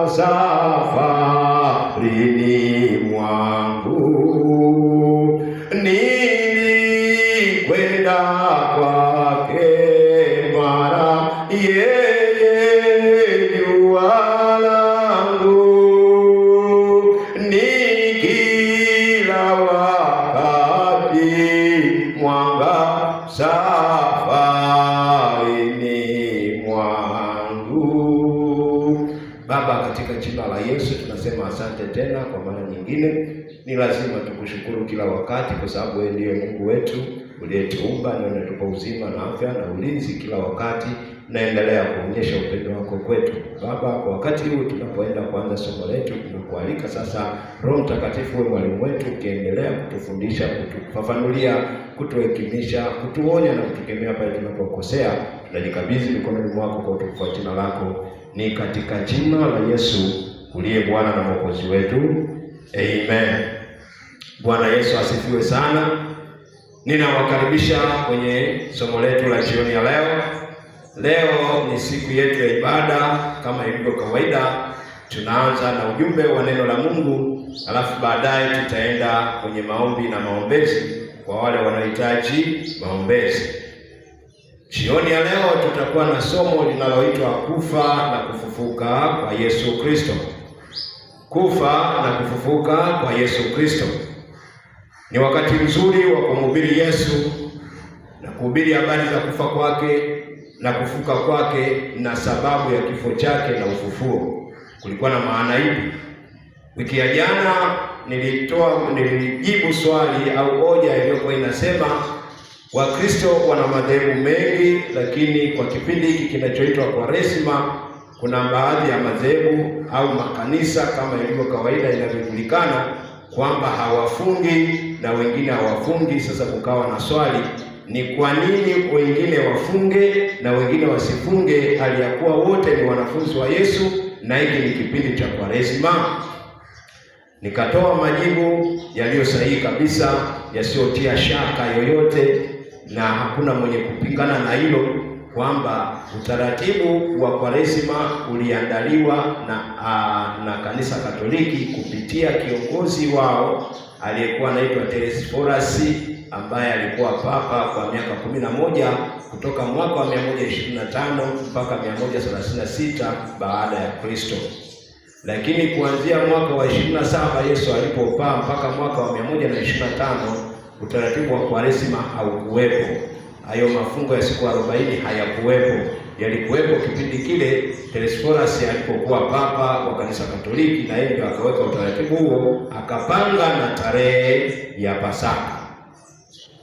safarini mwangu, nilikwenda kwake mara yeye jua langu, ni kila wakati mwanga safarini mwangu. Baba, katika jina la Yesu tunasema asante tena kwa mara nyingine. Ni lazima tukushukuru kila wakati kwa sababu wewe ndiye Mungu wetu uliyetuumba na unatupa uzima na afya na ulinzi kila wakati. Naendelea kuonyesha upendo wako kwetu. Baba, kwa wakati huu tunapoenda kuanza somo letu, tunakualika sasa Roho Mtakatifu wewe mwalimu wetu, ukiendelea kutufundisha, kutufafanulia, kutuhekimisha, kutuonya na kutukemea pale tunapokosea. Tunajikabidhi mikononi mwako kwa utukufu wa jina lako. Ni katika jina la Yesu uliye Bwana na Mwokozi wetu. Amen. Bwana Yesu asifiwe sana. Ninawakaribisha kwenye somo letu la jioni ya leo. Leo ni siku yetu ya ibada. Kama ilivyo kawaida, tunaanza na ujumbe wa neno la Mungu, alafu baadaye tutaenda kwenye maombi na maombezi kwa wale wanaohitaji maombezi. Jioni ya leo tutakuwa na somo linaloitwa kufa na kufufuka kwa Yesu Kristo. Kufa na kufufuka kwa Yesu Kristo. Ni wakati mzuri wa kumhubiri Yesu na kuhubiri habari za kufa kwake na kufuka kwake na sababu ya kifo chake na ufufuo. Kulikuwa na maana ipi? Wiki ya jana nilijibu swali au hoja iliyokuwa inasema Wakristo wana madhehebu mengi, lakini kwa kipindi hiki kinachoitwa Kwaresima kuna baadhi ya madhehebu au makanisa kama ilivyo kawaida inavyojulikana kwamba hawafungi na wengine hawafungi. Sasa kukawa na swali, ni kwa nini wengine wafunge na wengine wasifunge hali ya kuwa wote ni wanafunzi wa Yesu na hiki ni kipindi cha Kwaresima? Nikatoa majibu yaliyo sahihi kabisa, yasiyotia shaka yoyote, na hakuna mwenye kupingana na hilo, kwamba utaratibu wa Kwaresima uliandaliwa na Kanisa Katoliki kupitia kiongozi wao aliyekuwa anaitwa Telesforus, ambaye alikuwa papa kwa miaka 11 kutoka mwaka wa 125 mpaka 136 baada ya Kristo. Lakini kuanzia mwaka wa 27 Yesu alipopaa mpaka mwaka wa 125 utaratibu wa Kwaresima haukuwepo. Hayo mafungo ya siku 40 hayakuwepo. Yalikuwepo kipindi kile Telesforus alipokuwa papa wa Kanisa Katoliki, na yeye akaweka utaratibu huo, akapanga na tarehe ya Pasaka.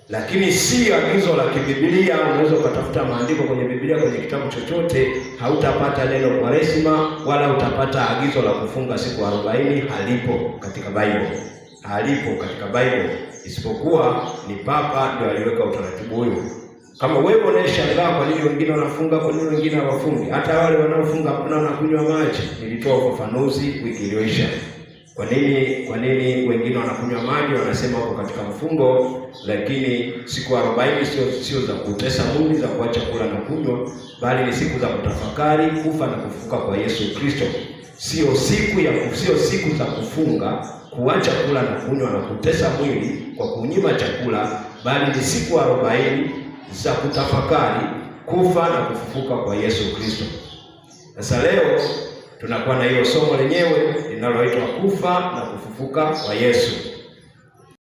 Lakini si agizo la kibiblia. Unaweza ukatafuta maandiko kwenye Biblia, kwenye kitabu chochote, hautapata neno Kwaresima wala utapata agizo la kufunga siku 40. Halipo katika Bible. Halipo katika Bible, isipokuwa ni papa ndio aliweka utaratibu huo. Kama wewe unashangaa kwa nini wengine wanafunga, kwa nini wengine hawafungi, hata wale wanaofunga hapana wanakunywa maji, nilitoa ufafanuzi wiki iliyoisha. Kwa nini wengine wanakunywa maji, wanasema wako katika mfungo, lakini siku 40 sio za kutesa mwili, za kuacha kula na kunywa, bali ni siku za kutafakari kufa na kufufuka kwa Yesu Kristo. Sio siku za kufunga, kuacha kula na kunywa na kutesa mwili kwa kunyima chakula, bali ni siku 40 za kutafakari kufa na kufufuka kwa Yesu Kristo. Sasa leo tunakuwa na hiyo somo lenyewe linaloitwa kufa na kufufuka kwa Yesu.